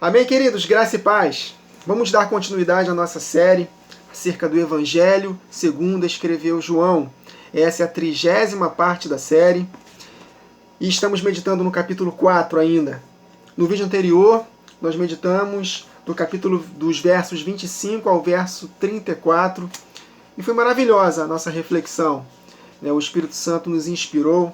Amém, queridos? Graça e paz. Vamos dar continuidade à nossa série acerca do Evangelho segundo escreveu João. Essa é a 30ª parte da série e estamos meditando no capítulo 4 ainda. No vídeo anterior, nós meditamos do capítulo dos versos 25 ao verso 34 e foi maravilhosa a nossa reflexão. O Espírito Santo nos inspirou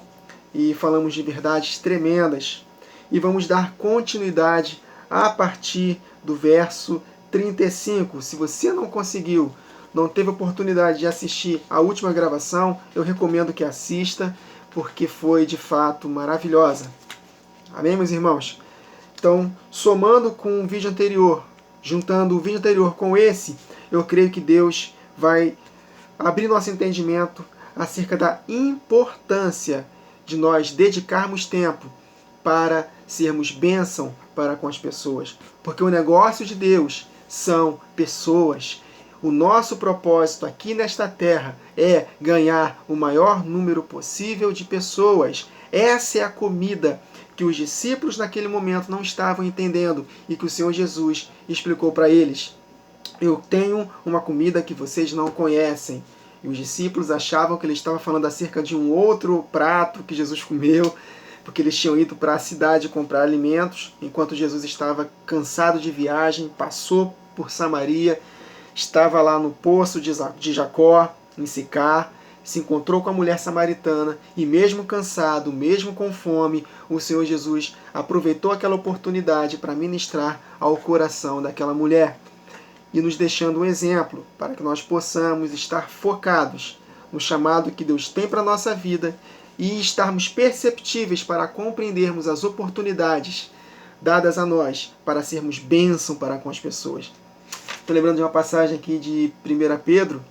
e falamos de verdades tremendas. E vamos dar continuidade a partir do verso 35. Se você não conseguiu, não teve oportunidade de assistir a última gravação, eu recomendo que assista, porque foi de fato maravilhosa. Amém, meus irmãos? Então, somando com o vídeo anterior, juntando o vídeo anterior com esse, eu creio que Deus vai abrir nosso entendimento acerca da importância de nós dedicarmos tempo para sermos bênção para com as pessoas. Porque o negócio de Deus são pessoas. O nosso propósito aqui nesta terra é ganhar o maior número possível de pessoas. Essa é a comida que os discípulos naquele momento não estavam entendendo e que o Senhor Jesus explicou para eles. Eu tenho uma comida que vocês não conhecem. E os discípulos achavam que ele estava falando acerca de um outro prato que Jesus comeu, porque eles tinham ido para a cidade comprar alimentos, enquanto Jesus estava cansado de viagem, passou por Samaria, estava lá no poço de Jacó, em Sicar, se encontrou com a mulher samaritana e mesmo cansado, mesmo com fome, o Senhor Jesus aproveitou aquela oportunidade para ministrar ao coração daquela mulher e nos deixando um exemplo para que nós possamos estar focados no chamado que Deus tem para a nossa vida e estarmos perceptíveis para compreendermos as oportunidades dadas a nós para sermos bênção para com as pessoas. Estou lembrando de uma passagem aqui de 1 Pedro,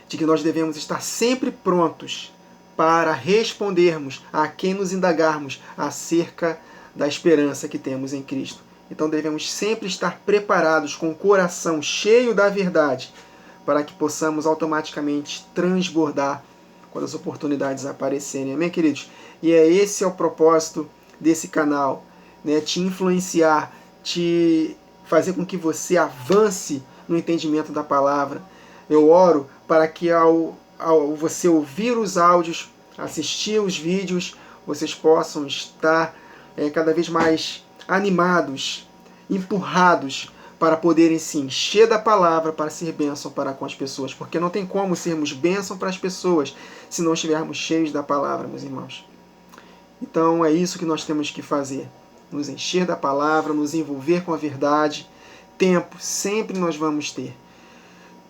de que nós devemos estar sempre prontos para respondermos a quem nos indagarmos acerca da esperança que temos em Cristo. Então devemos sempre estar preparados com o coração cheio da verdade para que possamos automaticamente transbordar quando as oportunidades aparecerem. Amém, queridos? E esse é o propósito desse canal, né? Te influenciar, te fazer com que você avance no entendimento da palavra. Eu oro para que ao você ouvir os áudios, assistir os vídeos, vocês possam estar cada vez mais animados, empurrados para poderem se encher da palavra para ser bênção para com as pessoas. Porque não tem como sermos bênção para as pessoas se não estivermos cheios da palavra, meus irmãos. Então é isso que nós temos que fazer. Nos encher da palavra, nos envolver com a verdade. Tempo sempre nós vamos ter.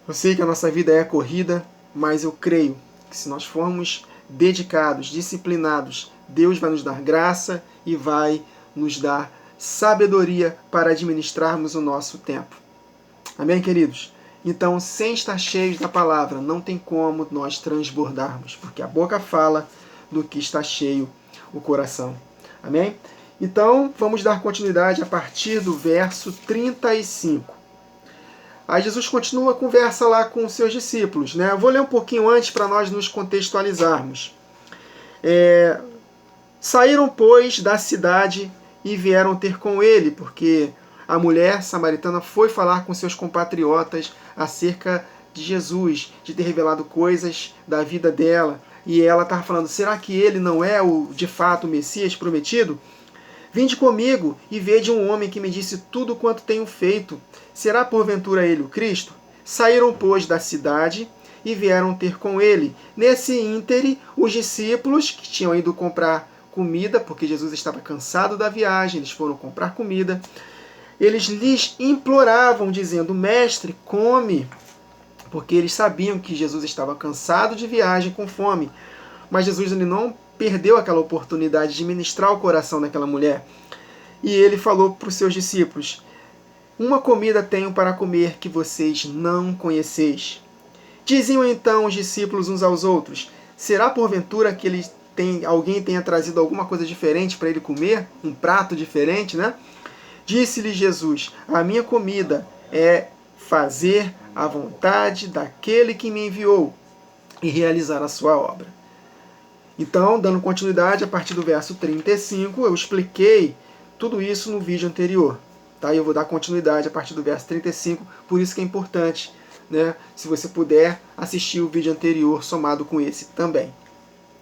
Eu sei que a nossa vida é corrida, mas eu creio que se nós formos dedicados, disciplinados, Deus vai nos dar graça e vai nos dar sabedoria para administrarmos o nosso tempo. Amém, queridos? Então, sem estar cheios da palavra, não tem como nós transbordarmos, porque a boca fala do que está cheio o coração. Amém? Então, vamos dar continuidade a partir do verso 35. Aí Jesus continua a conversa lá com os seus discípulos, né? Eu vou ler um pouquinho antes para nós nos contextualizarmos. Saíram, pois, da cidade e vieram ter com ele, porque a mulher samaritana foi falar com seus compatriotas acerca de Jesus, de ter revelado coisas da vida dela. E ela estava falando, será que ele não é de fato o Messias prometido? Vinde comigo e vede um homem que me disse tudo quanto tenho feito. Será porventura ele o Cristo? Saíram, pois, da cidade e vieram ter com ele. Nesse íntere, os discípulos que tinham ido comprar comida, porque Jesus estava cansado da viagem, eles foram comprar comida. Eles lhes imploravam, dizendo, mestre, come, porque eles sabiam que Jesus estava cansado de viagem, com fome. Mas Jesus ele não perdeu aquela oportunidade de ministrar o coração daquela mulher. E ele falou para os seus discípulos, uma comida tenho para comer que vocês não conheceis. Diziam então os discípulos uns aos outros, será porventura que alguém tenha trazido alguma coisa diferente para ele comer? Um prato diferente, né? Disse-lhe Jesus, a minha comida é fazer a vontade daquele que me enviou e realizar a sua obra. Então, dando continuidade, a partir do verso 35, eu expliquei tudo isso no vídeo anterior. Tá? E eu vou dar continuidade a partir do verso 35, por isso que é importante, né, se você puder assistir o vídeo anterior somado com esse também.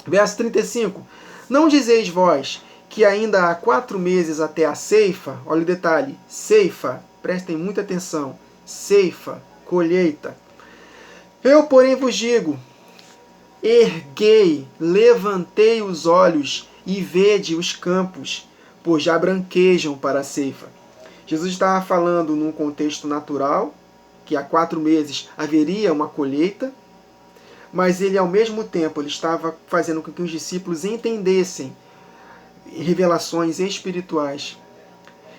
Verso 35. Não dizeis vós que ainda há 4 meses até a ceifa? Olha o detalhe, ceifa, prestem muita atenção, ceifa, colheita. Eu, porém, vos digo, erguei, levantei os olhos e vede os campos, pois já branquejam para a ceifa. Jesus estava falando num contexto natural, que há 4 meses haveria uma colheita, mas ele, ao mesmo tempo, ele estava fazendo com que os discípulos entendessem revelações espirituais.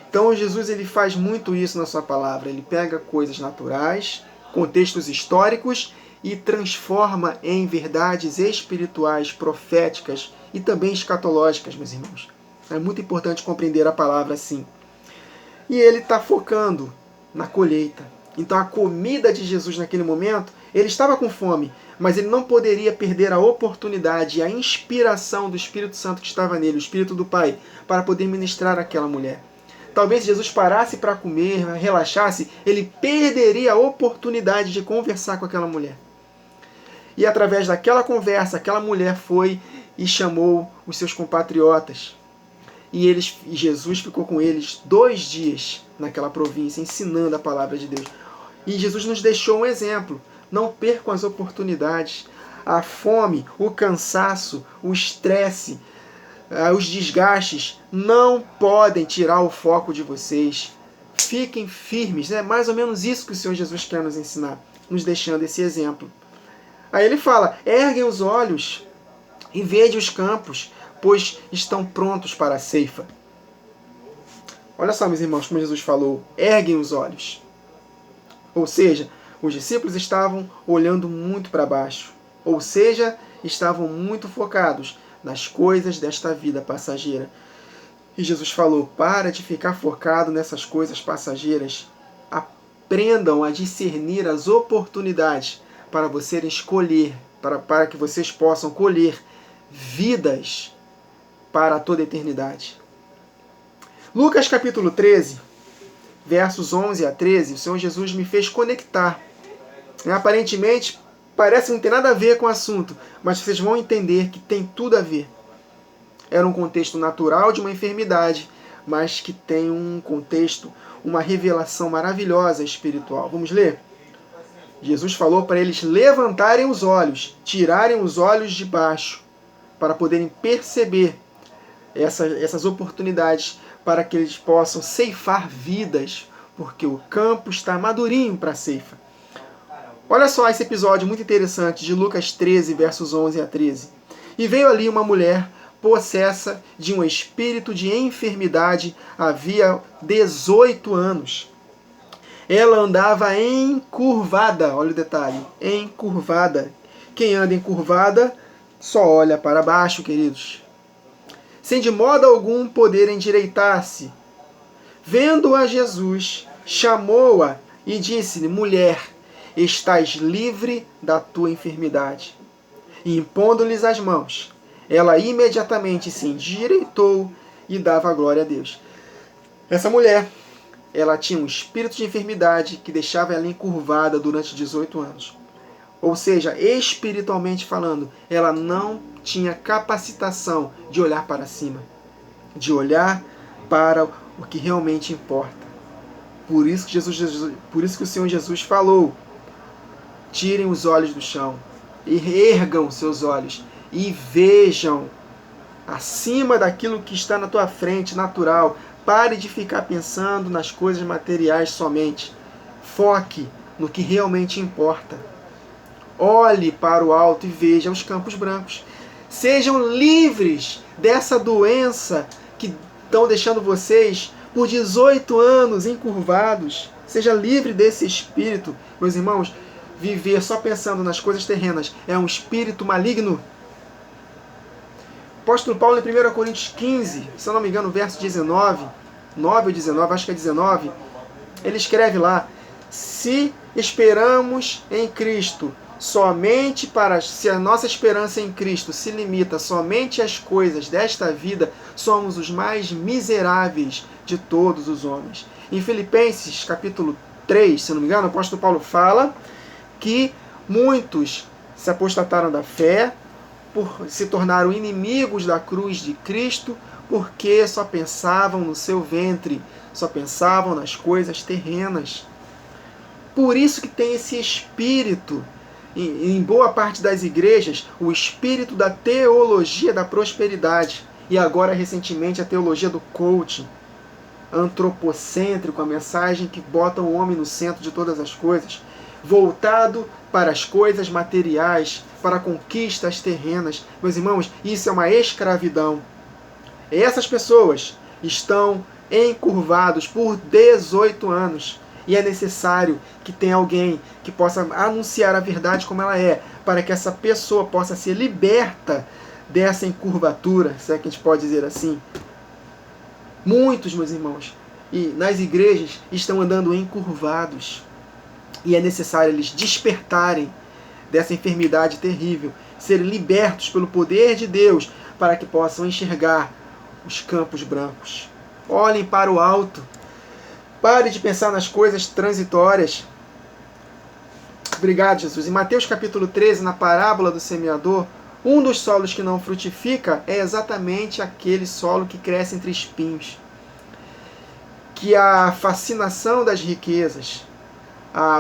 Então, Jesus ele faz muito isso na sua palavra. Ele pega coisas naturais, contextos históricos, e transforma em verdades espirituais, proféticas e também escatológicas, meus irmãos. É muito importante compreender a palavra assim. E ele está focando na colheita. Então a comida de Jesus naquele momento, ele estava com fome, mas ele não poderia perder a oportunidade e a inspiração do Espírito Santo que estava nele, o Espírito do Pai, para poder ministrar aquela mulher. Talvez se Jesus parasse para comer, relaxasse, ele perderia a oportunidade de conversar com aquela mulher. E através daquela conversa, aquela mulher foi e chamou os seus compatriotas. E Jesus ficou com eles 2 dias naquela província, ensinando a palavra de Deus. E Jesus nos deixou um exemplo. Não percam as oportunidades. A fome, o cansaço, o estresse, os desgastes não podem tirar o foco de vocês. Fiquem firmes. É mais ou menos isso que o Senhor Jesus quer nos ensinar, nos deixando esse exemplo. Aí ele fala, erguem os olhos e vede os campos, pois estão prontos para a ceifa. Olha só, meus irmãos, como Jesus falou, erguem os olhos. Ou seja, os discípulos estavam olhando muito para baixo. Ou seja, estavam muito focados nas coisas desta vida passageira. E Jesus falou, para de ficar focado nessas coisas passageiras. Aprendam a discernir as oportunidades para vocês escolher, para que vocês possam colher vidas para toda a eternidade. Lucas capítulo 13, versos 11 a 13, o Senhor Jesus me fez conectar. Aparentemente, parece não ter nada a ver com o assunto, mas vocês vão entender que tem tudo a ver. Era um contexto natural de uma enfermidade, mas que tem um contexto, uma revelação maravilhosa espiritual. Vamos ler? Jesus falou para eles levantarem os olhos, tirarem os olhos de baixo, para poderem perceber essas oportunidades, para que eles possam ceifar vidas, porque o campo está madurinho para a ceifa. Olha só esse episódio muito interessante de Lucas 13, versos 11 a 13. E veio ali uma mulher possessa de um espírito de enfermidade havia 18 anos. Ela andava encurvada, olha o detalhe, encurvada. Quem anda encurvada só olha para baixo, queridos. Sem de modo algum poder endireitar-se. Vendo-a Jesus, chamou-a e disse-lhe, mulher, estás livre da tua enfermidade. E impondo-lhes as mãos, ela imediatamente se endireitou e dava glória a Deus. Essa mulher, ela tinha um espírito de enfermidade que deixava ela encurvada durante 18 anos. Ou seja, espiritualmente falando, ela não tinha capacitação de olhar para cima, de olhar para o que realmente importa. Por isso que o Senhor Jesus falou, tirem os olhos do chão, e ergam seus olhos e vejam acima daquilo que está na tua frente, natural. Pare de ficar pensando nas coisas materiais somente. Foque no que realmente importa. Olhe para o alto e veja os campos brancos. Sejam livres dessa doença que estão deixando vocês por 18 anos encurvados. Seja livre desse espírito. Meus irmãos, viver só pensando nas coisas terrenas é um espírito maligno. O apóstolo Paulo, em 1 Coríntios 15, se eu não me engano, verso 19, 9 ou 19, acho que é 19, ele escreve lá, se esperamos em Cristo, se a nossa esperança em Cristo se limita somente às coisas desta vida, somos os mais miseráveis de todos os homens. Em Filipenses, capítulo 3, se não me engano, o apóstolo Paulo fala que muitos se apostataram da fé, se tornaram inimigos da cruz de Cristo, porque só pensavam no seu ventre, só pensavam nas coisas terrenas. Por isso que tem esse espírito, em boa parte das igrejas, o espírito da teologia da prosperidade. E agora, recentemente, a teologia do coaching, antropocêntrico, a mensagem que bota o homem no centro de todas as coisas, voltado para as coisas materiais, para conquistas terrenas. Meus irmãos, isso é uma escravidão. Essas pessoas estão encurvados por 18 anos. E é necessário que tenha alguém que possa anunciar a verdade como ela é, para que essa pessoa possa ser liberta dessa encurvatura, se é que a gente pode dizer assim. Muitos, meus irmãos, e nas igrejas estão andando encurvados. E é necessário eles despertarem dessa enfermidade terrível, serem libertos pelo poder de Deus, para que possam enxergar os campos brancos. Olhem para o alto. Pare de pensar nas coisas transitórias. Obrigado, Jesus. Em Mateus capítulo 13, na parábola do semeador, um dos solos que não frutifica é exatamente aquele solo que cresce entre espinhos. Que a fascinação das riquezas,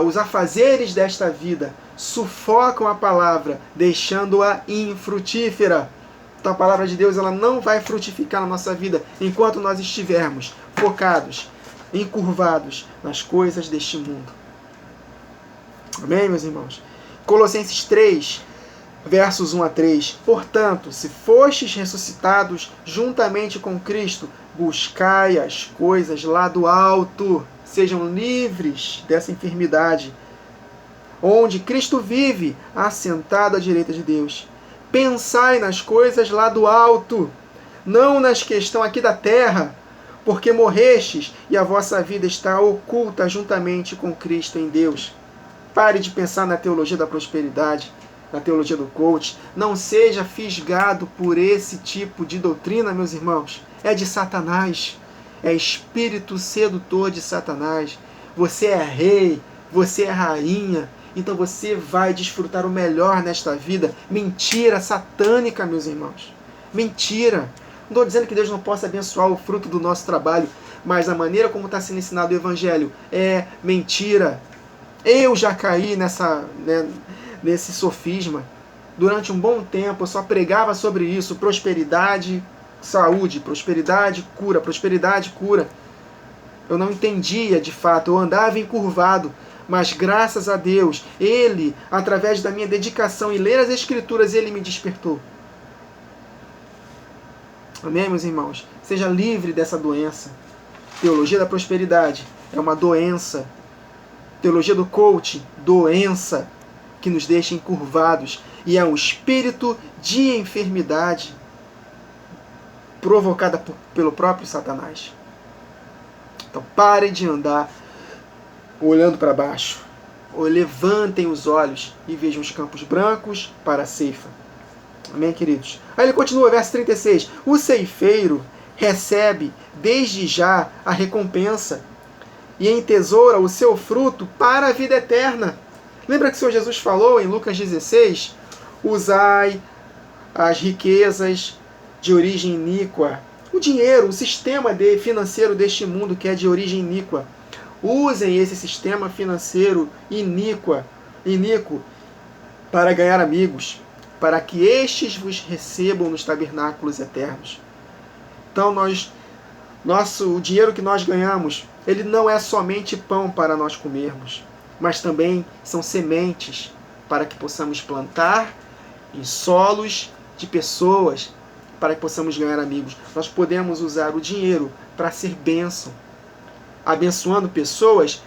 os afazeres desta vida sufocam a palavra, deixando-a infrutífera. Então a palavra de Deus ela não vai frutificar na nossa vida enquanto nós estivermos focados, encurvados nas coisas deste mundo. Amém, meus irmãos? Colossenses 3, versos 1 a 3. Portanto, se fostes ressuscitados juntamente com Cristo, buscai as coisas lá do alto, sejam livres dessa enfermidade, onde Cristo vive, assentado à direita de Deus. Pensai nas coisas lá do alto, não nas que estão aqui da terra, porque morrestes e a vossa vida está oculta juntamente com Cristo em Deus. Pare de pensar na teologia da prosperidade, na teologia do coach. Não seja fisgado por esse tipo de doutrina, meus irmãos. É de Satanás. É espírito sedutor de Satanás. Você é rei, você é rainha, então você vai desfrutar o melhor nesta vida. Mentira satânica, meus irmãos. Mentira. Não estou dizendo que Deus não possa abençoar o fruto do nosso trabalho, mas a maneira como está sendo ensinado o Evangelho é mentira. Eu já caí nesse sofisma. Durante um bom tempo eu só pregava sobre isso, prosperidade, saúde, prosperidade, cura, prosperidade, cura. Eu não entendia de fato, eu andava encurvado, mas graças a Deus, Ele, através da minha dedicação em ler as Escrituras, Ele me despertou. Amém, meus irmãos? Seja livre dessa doença. Teologia da prosperidade é uma doença. Teologia do coaching, doença que nos deixa encurvados. E é um espírito de enfermidade provocada pelo próprio Satanás. Então parem de andar olhando para baixo. Ou levantem os olhos e vejam os campos brancos para a ceifa. Amém, queridos? Aí ele continua, verso 36. O ceifeiro recebe desde já a recompensa e entesoura o seu fruto para a vida eterna. Lembra que o Senhor Jesus falou em Lucas 16? Usai as riquezas de origem iníqua. O dinheiro, o sistema financeiro deste mundo que é de origem iníqua. Usem esse sistema financeiro iníquo para ganhar amigos, para que estes vos recebam nos tabernáculos eternos. Então o dinheiro que nós ganhamos, ele não é somente pão para nós comermos, mas também são sementes para que possamos plantar em solos de pessoas, para que possamos ganhar amigos. Nós podemos usar o dinheiro para ser bênção, abençoando pessoas,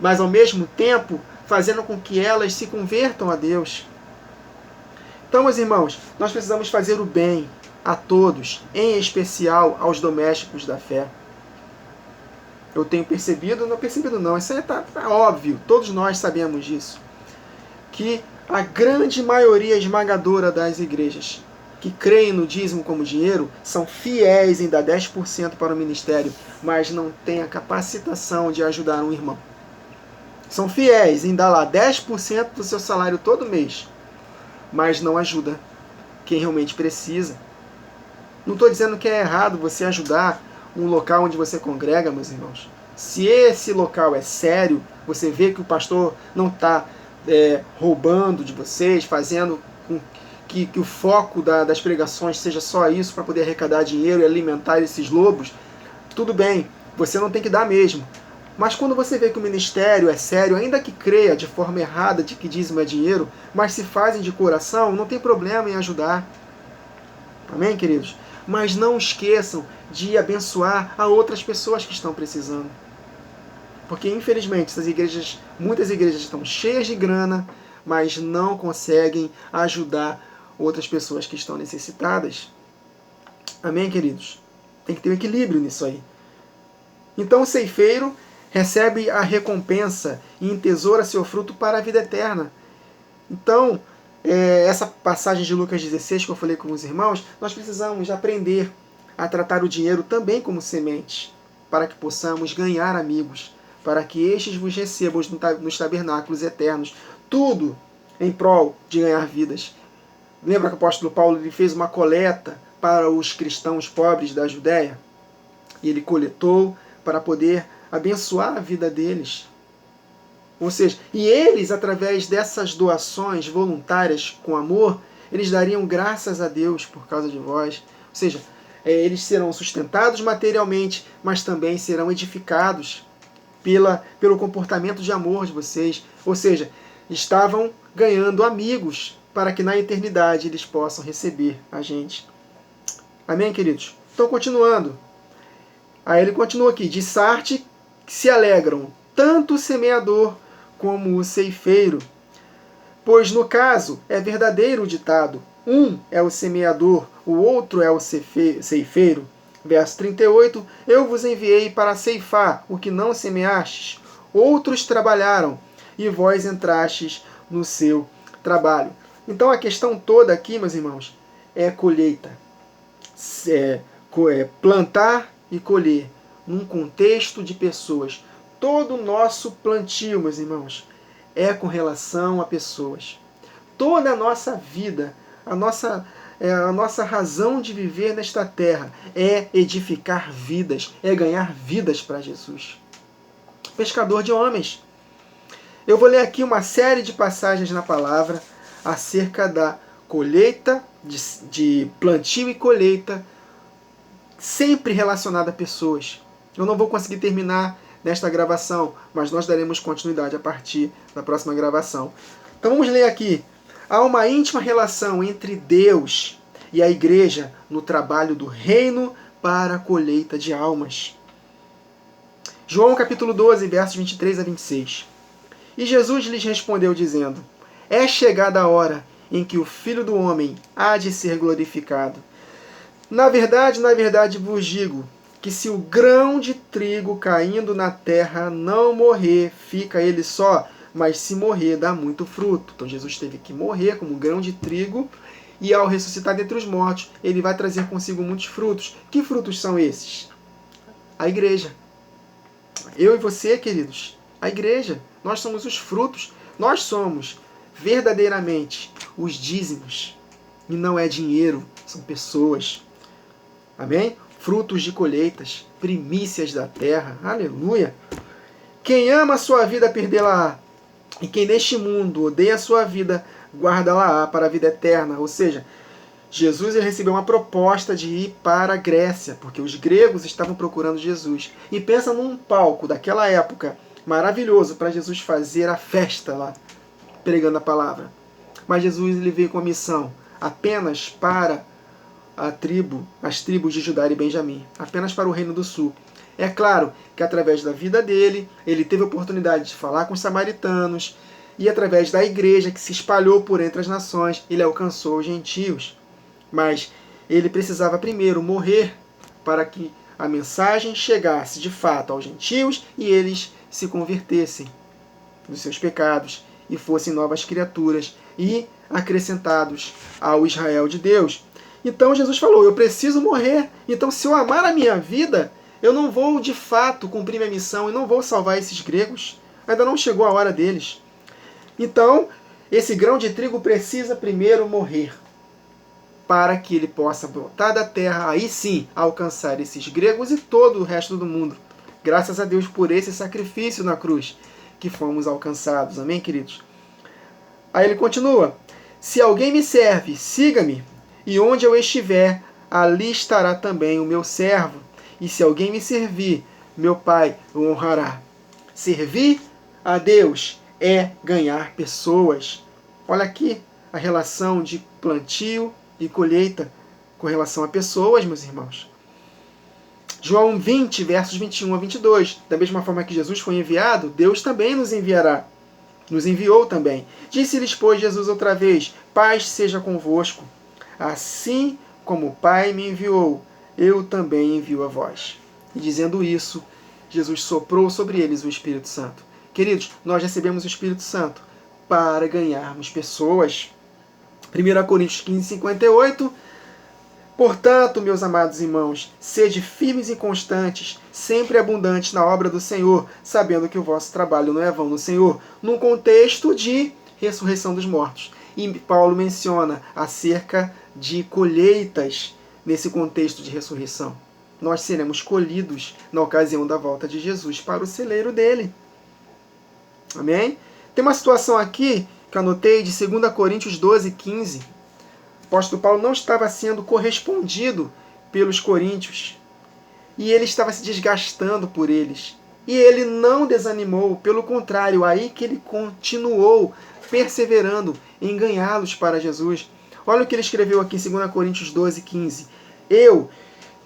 mas ao mesmo tempo fazendo com que elas se convertam a Deus. Então, meus irmãos, nós precisamos fazer o bem a todos, em especial aos domésticos da fé. Eu tenho percebido, não, isso aí tá óbvio, todos nós sabemos disso, que a grande maioria esmagadora das igrejas que creem no dízimo como dinheiro são fiéis em dar 10% para o ministério, mas não têm a capacitação de ajudar um irmão. São fiéis em dar lá 10% do seu salário todo mês, mas não ajuda quem realmente precisa. Não estou dizendo que é errado você ajudar um local onde você congrega, meus irmãos. Se esse local é sério, você vê que o pastor não está roubando de vocês, fazendo com que o foco das pregações seja só isso, para poder arrecadar dinheiro e alimentar esses lobos, tudo bem, você não tem que dar mesmo. Mas quando você vê que o ministério é sério, ainda que creia de forma errada de que dízimo é dinheiro, mas se fazem de coração, não tem problema em ajudar. Amém, queridos? Mas não esqueçam de abençoar a outras pessoas que estão precisando. Porque, infelizmente, muitas igrejas estão cheias de grana, mas não conseguem ajudar outras pessoas que estão necessitadas. Amém, queridos? Tem que ter um equilíbrio nisso aí. Então o ceifeiro recebe a recompensa e entesoura seu fruto para a vida eterna. Então, essa passagem de Lucas 16 que eu falei com os irmãos, nós precisamos aprender a tratar o dinheiro também como semente, para que possamos ganhar amigos, para que estes vos recebam nos tabernáculos eternos, tudo em prol de ganhar vidas. Lembra que o apóstolo Paulo ele fez uma coleta para os cristãos pobres da Judéia? E ele coletou para poder abençoar a vida deles. Ou seja, e eles, através dessas doações voluntárias com amor, eles dariam graças a Deus por causa de vós. Ou seja, eles serão sustentados materialmente, mas também serão edificados pelo comportamento de amor de vocês. Ou seja, estavam ganhando amigos para que na eternidade eles possam receber a gente. Amém, queridos? Então, continuando. Aí ele continua aqui. De Sarte se alegram tanto o semeador como o ceifeiro. Pois no caso é verdadeiro o ditado. Um é o semeador, o outro é o ceifeiro. Verso 38. Eu vos enviei para ceifar o que não semeastes. Outros trabalharam e vós entrastes no seu trabalho. Então a questão toda aqui, meus irmãos, é colheita. Plantar e colher num contexto de pessoas. Todo o nosso plantio, meus irmãos, é com relação a pessoas. Toda a nossa vida, a nossa razão de viver nesta terra é edificar vidas, é ganhar vidas para Jesus. Pescador de homens. Eu vou ler aqui uma série de passagens na palavra acerca da colheita, de plantio e colheita, sempre relacionada a pessoas. Eu não vou conseguir terminar nesta gravação, mas nós daremos continuidade a partir da próxima gravação. Então vamos ler aqui. Há uma íntima relação entre Deus e a igreja no trabalho do reino para a colheita de almas. João capítulo 12, versos 23 a 26. E Jesus lhes respondeu dizendo: É chegada a hora em que o Filho do Homem há de ser glorificado. Na verdade vos digo que se o grão de trigo caindo na terra não morrer, fica ele só, mas se morrer, dá muito fruto. Então Jesus teve que morrer como um grão de trigo, e ao ressuscitar dentre os mortos, ele vai trazer consigo muitos frutos. Que frutos são esses? A igreja. Eu e você, queridos, a igreja. Nós somos os frutos. Nós somos verdadeiramente os dízimos. E não é dinheiro, são pessoas. Amém? Frutos de colheitas, primícias da terra. Aleluia! Quem ama a sua vida, perdê-la-á. E quem neste mundo odeia a sua vida, guarda-la-á para a vida eterna. Ou seja, Jesus recebeu uma proposta de ir para a Grécia, porque os gregos estavam procurando Jesus. E pensa num palco daquela época, maravilhoso, para Jesus fazer a festa lá, pregando a palavra. Mas Jesus ele veio com a missão apenas para as tribos de Judá e Benjamim, apenas para o Reino do Sul. É claro que através da vida dele, ele teve a oportunidade de falar com os samaritanos, e através da igreja que se espalhou por entre as nações, ele alcançou os gentios. Mas ele precisava primeiro morrer para que a mensagem chegasse de fato aos gentios e eles se convertessem dos seus pecados e fossem novas criaturas e acrescentados ao Israel de Deus. Então Jesus falou, eu preciso morrer, então se eu amar a minha vida, Eu não vou de fato cumprir minha missão e não vou salvar esses gregos. Ainda não chegou a hora deles. Então, esse grão de trigo precisa primeiro morrer, para que ele possa brotar da terra, aí sim alcançar esses gregos e todo o resto do mundo. Graças a Deus por esse sacrifício na cruz que fomos alcançados. Amém, queridos? Aí ele continua: se alguém me serve, siga-me, e onde eu estiver, ali estará também o meu servo. E se alguém me servir, meu Pai o honrará. Servir a Deus é ganhar pessoas. Olha aqui a relação de plantio e colheita com relação a pessoas, meus irmãos. João 20, versos 21 a 22. Da mesma forma que Jesus foi enviado, Deus também nos enviará. Nos enviou também. Disse-lhes, pois, Jesus outra vez: paz seja convosco. Assim como o Pai me enviou, eu também envio a vós. E dizendo isso, Jesus soprou sobre eles o Espírito Santo. Queridos, nós recebemos o Espírito Santo para ganharmos pessoas. 1 Coríntios 15, 58. Portanto, meus amados irmãos, sede firmes e constantes, sempre abundantes na obra do Senhor, sabendo que o vosso trabalho não é vão no Senhor, num contexto de ressurreição dos mortos. E Paulo menciona acerca de colheitas nesse contexto de ressurreição. Nós seremos colhidos na ocasião da volta de Jesus para o celeiro dele. Amém? Tem uma situação aqui que eu anotei de 2 Coríntios 12, 15. O apóstolo Paulo não estava sendo correspondido pelos coríntios. E ele estava se desgastando por eles. E ele não desanimou, pelo contrário, aí que ele continuou perseverando em ganhá-los para Jesus. Olha o que ele escreveu aqui em 2 Coríntios 12, 15. Eu,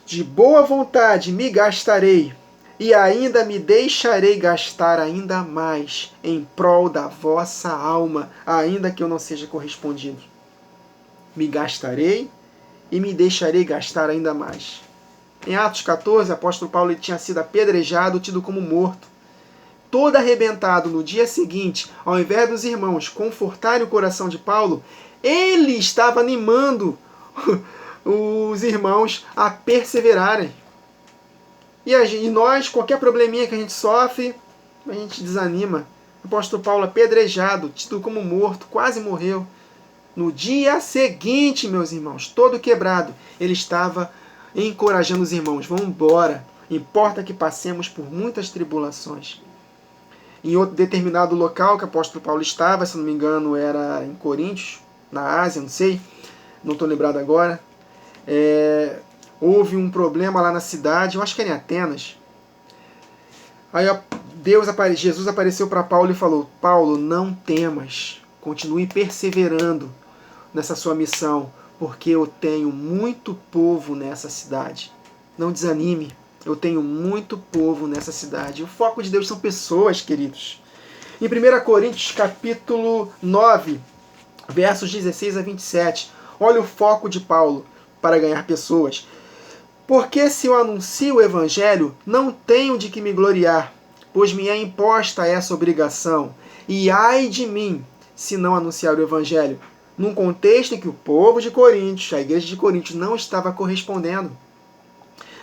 de boa vontade, me gastarei, e ainda me deixarei gastar ainda mais em prol da vossa alma, ainda que eu não seja correspondido. Me gastarei e me deixarei gastar ainda mais. Em Atos 14, o apóstolo Paulo tinha sido apedrejado, tido como morto. Todo arrebentado no dia seguinte, ao invés dos irmãos confortarem o coração de Paulo, ele estava animando os irmãos a perseverarem. E nós, qualquer probleminha que a gente sofre, a gente desanima. O apóstolo Paulo apedrejado, tido como morto, quase morreu. No dia seguinte, meus irmãos, todo quebrado, ele estava encorajando os irmãos: vamos embora, importa que passemos por muitas tribulações. Em outro determinado local que o apóstolo Paulo estava, se não me engano era em Coríntios, na Ásia, não sei, não estou lembrado agora, houve um problema lá na cidade, eu acho que era em Atenas. Aí Jesus apareceu para Paulo e falou: Paulo, não temas, continue perseverando nessa sua missão, porque eu tenho muito povo nessa cidade. Não desanime, eu tenho muito povo nessa cidade. O foco de Deus são pessoas, queridos. Em 1 Coríntios capítulo 9, versos 16 a 27, olha o foco de Paulo para ganhar pessoas. Porque se eu anuncio o evangelho, não tenho de que me gloriar, pois me é imposta essa obrigação. E ai de mim, se não anunciar o evangelho, num contexto em que o povo de Coríntios, a igreja de Coríntios, não estava correspondendo.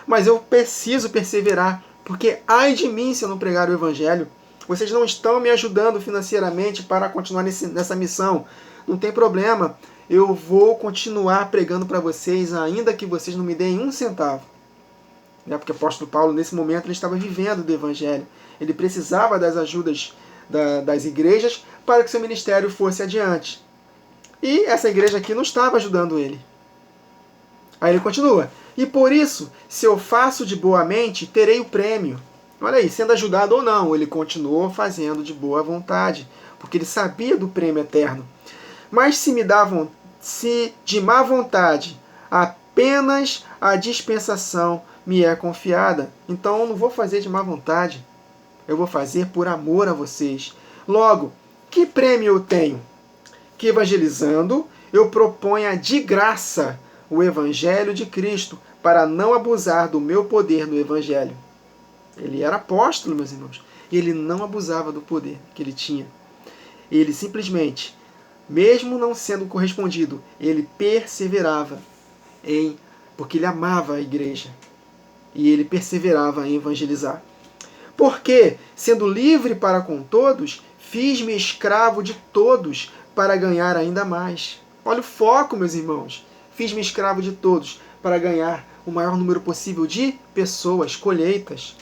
Mas eu preciso perseverar, porque ai de mim se eu não pregar o evangelho. Vocês não estão me ajudando financeiramente para continuar nessa missão. Não tem problema, eu vou continuar pregando para vocês, ainda que vocês não me deem um centavo. Porque o apóstolo Paulo, nesse momento, ele estava vivendo do evangelho. Ele precisava das ajudas das igrejas para que seu ministério fosse adiante. E essa igreja aqui não estava ajudando ele. Aí ele continua: e por isso, se eu faço de boa mente, terei o prêmio. Olha aí, sendo ajudado ou não, ele continuou fazendo de boa vontade, porque ele sabia do prêmio eterno. Mas se de má vontade apenas a dispensação me é confiada, então eu não vou fazer de má vontade. Eu vou fazer por amor a vocês. Logo, que prêmio eu tenho? Que evangelizando eu proponha de graça o evangelho de Cristo, para não abusar do meu poder no evangelho. Ele era apóstolo, meus irmãos, e ele não abusava do poder que ele tinha. Ele simplesmente, mesmo não sendo correspondido, ele perseverava porque ele amava a igreja. E ele perseverava em evangelizar. Porque, sendo livre para com todos, fiz-me escravo de todos para ganhar ainda mais. Olha o foco, meus irmãos. Fiz-me escravo de todos para ganhar o maior número possível de pessoas, colheitas.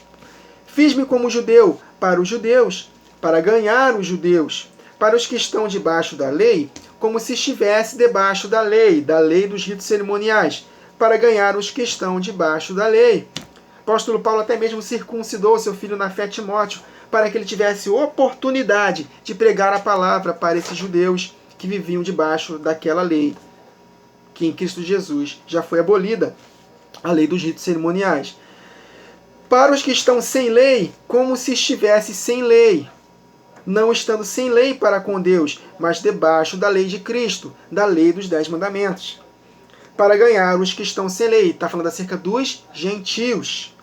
Fiz-me como judeu para os judeus, para ganhar os judeus. Para os que estão debaixo da lei, como se estivesse debaixo da lei dos ritos cerimoniais, para ganhar os que estão debaixo da lei. O apóstolo Paulo até mesmo circuncidou seu filho na fé, Timóteo, para que ele tivesse oportunidade de pregar a palavra para esses judeus que viviam debaixo daquela lei, que em Cristo Jesus já foi abolida, a lei dos ritos cerimoniais. Para os que estão sem lei, como se estivesse sem lei, não estando sem lei para com Deus, mas debaixo da lei de Cristo, da lei dos 10 mandamentos. Para ganhar os que estão sem lei. Está falando acerca dos gentios,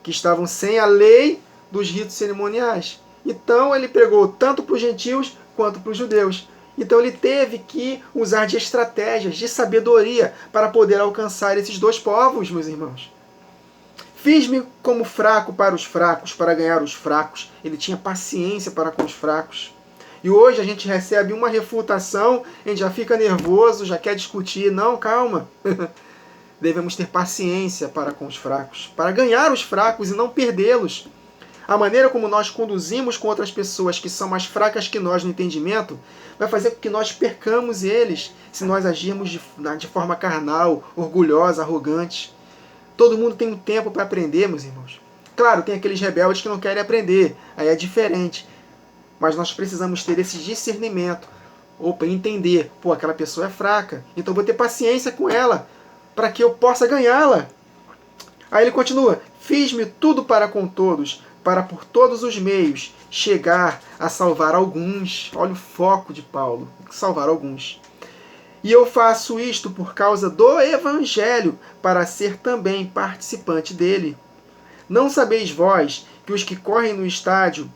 que estavam sem a lei dos ritos cerimoniais. Então ele pregou tanto para os gentios quanto para os judeus. Então ele teve que usar de estratégias, de sabedoria, para poder alcançar esses dois povos, meus irmãos. Fiz-me como fraco para os fracos, para ganhar os fracos. Ele tinha paciência para com os fracos. E hoje a gente recebe uma refutação, a gente já fica nervoso, já quer discutir. Não, calma. Devemos ter paciência para com os fracos, para ganhar os fracos e não perdê-los. A maneira como nós conduzimos com outras pessoas que são mais fracas que nós no entendimento vai fazer com que nós percamos eles, se nós agirmos de forma carnal, orgulhosa, arrogante. Todo mundo tem um tempo para aprender, meus irmãos. Claro, tem aqueles rebeldes que não querem aprender, aí é diferente. Mas nós precisamos ter esse discernimento, ou para entender, aquela pessoa é fraca, então vou ter paciência com ela, para que eu possa ganhá-la. Aí ele continua, fiz-me tudo para com todos, para por todos os meios chegar a salvar alguns. Olha o foco de Paulo, salvar alguns. E eu faço isto por causa do Evangelho, para ser também participante dele. Não sabeis vós que os que correm no estádio,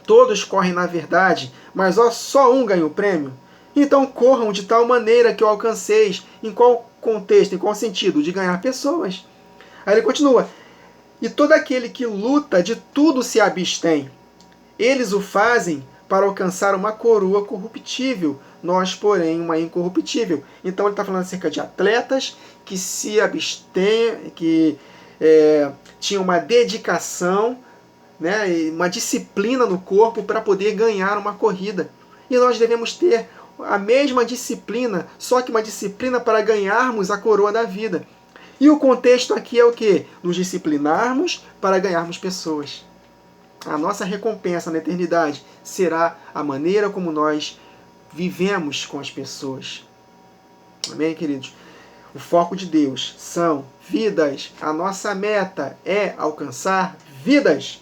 todos correm na verdade, mas só um ganha o prêmio? Então corram de tal maneira que o alcanceis. Em qual contexto, em qual sentido? De ganhar pessoas. Aí ele continua, e todo aquele que luta de tudo se abstém. Eles o fazem para alcançar uma coroa corruptível, nós, porém, uma incorruptível. Então ele está falando acerca de atletas que se abstêm, que tinham uma dedicação, né, uma disciplina no corpo para poder ganhar uma corrida. E nós devemos ter a mesma disciplina, só que uma disciplina para ganharmos a coroa da vida. E o contexto aqui é o quê? Nos disciplinarmos para ganharmos pessoas. A nossa recompensa na eternidade será a maneira como nós vivemos com as pessoas. Amém, queridos? O foco de Deus são vidas. A nossa meta é alcançar vidas.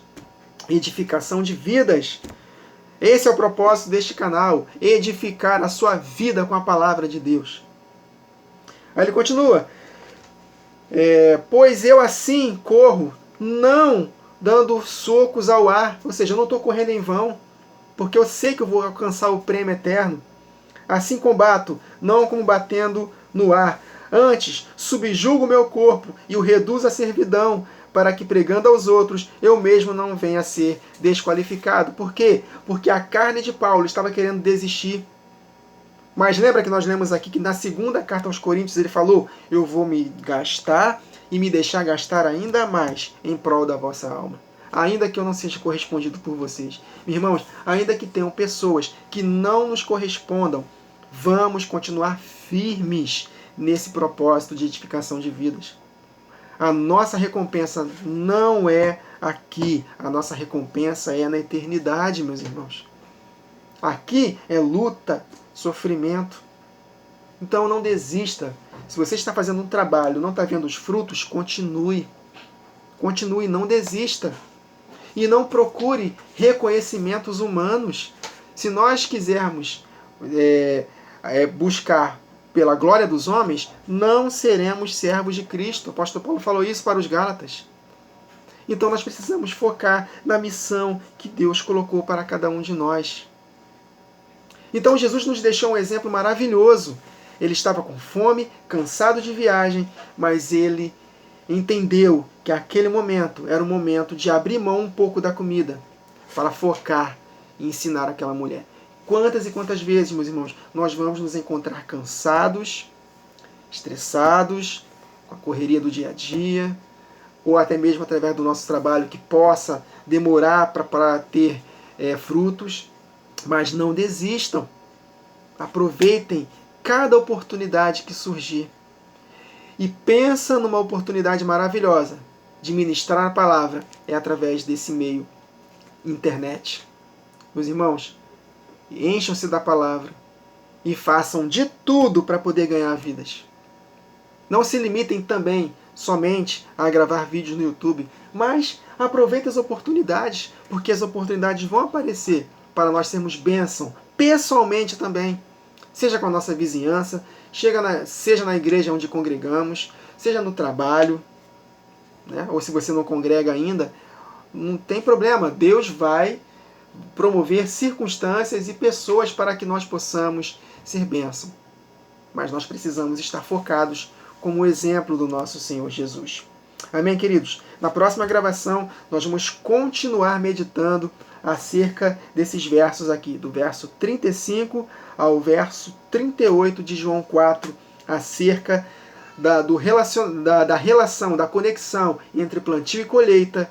Edificação de vidas. Esse é o propósito deste canal. Edificar a sua vida com a palavra de Deus. Aí ele continua. Pois eu assim corro, não dando socos ao ar. Ou seja, eu não estou correndo em vão, porque eu sei que eu vou alcançar o prêmio eterno. Assim combato, não combatendo no ar. Antes, subjugo o meu corpo e o reduzo à servidão, para que, pregando aos outros, eu mesmo não venha a ser desqualificado. Por quê? Porque a carne de Paulo estava querendo desistir. Mas lembra que nós lemos aqui que na segunda carta aos Coríntios ele falou, eu vou me gastar e me deixar gastar ainda mais em prol da vossa alma. Ainda que eu não seja correspondido por vocês. Irmãos, ainda que tenham pessoas que não nos correspondam, vamos continuar firmes nesse propósito de edificação de vidas. A nossa recompensa não é aqui. A nossa recompensa é na eternidade, meus irmãos. Aqui é luta, sofrimento. Então não desista. Se você está fazendo um trabalho, não está vendo os frutos, continue. Continue, não desista. E não procure reconhecimentos humanos. Se nós quisermos buscar pela glória dos homens, não seremos servos de Cristo. O apóstolo Paulo falou isso para os Gálatas. Então nós precisamos focar na missão que Deus colocou para cada um de nós. Então Jesus nos deixou um exemplo maravilhoso. Ele estava com fome, cansado de viagem, mas ele entendeu que aquele momento era um momento de abrir mão um pouco da comida para focar e ensinar aquela mulher. Quantas e quantas vezes, meus irmãos, nós vamos nos encontrar cansados, estressados, com a correria do dia a dia, ou até mesmo através do nosso trabalho que possa demorar para ter frutos, mas não desistam. Aproveitem cada oportunidade que surgir. E pensa numa oportunidade maravilhosa de ministrar a palavra é através desse meio, internet. Meus irmãos, encham-se da palavra e façam de tudo para poder ganhar vidas. Não se limitem também somente a gravar vídeos no YouTube, mas aproveitem as oportunidades, porque as oportunidades vão aparecer para nós sermos bênção, pessoalmente também. Seja com a nossa vizinhança, seja na igreja onde congregamos, seja no trabalho, né? Ou se você não congrega ainda, não tem problema, Deus vai promover circunstâncias e pessoas para que nós possamos ser bênção. Mas nós precisamos estar focados como o exemplo do nosso Senhor Jesus. Amém, queridos? Na próxima gravação, nós vamos continuar meditando acerca desses versos aqui, do verso 35 ao verso 38 de João 4, acerca da relação, da conexão entre plantio e colheita,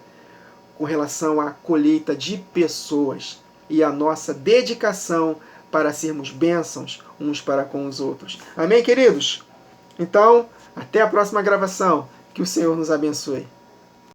com relação à colheita de pessoas e a nossa dedicação para sermos bênçãos uns para com os outros. Amém, queridos? Então, até a próxima gravação. Que o Senhor nos abençoe.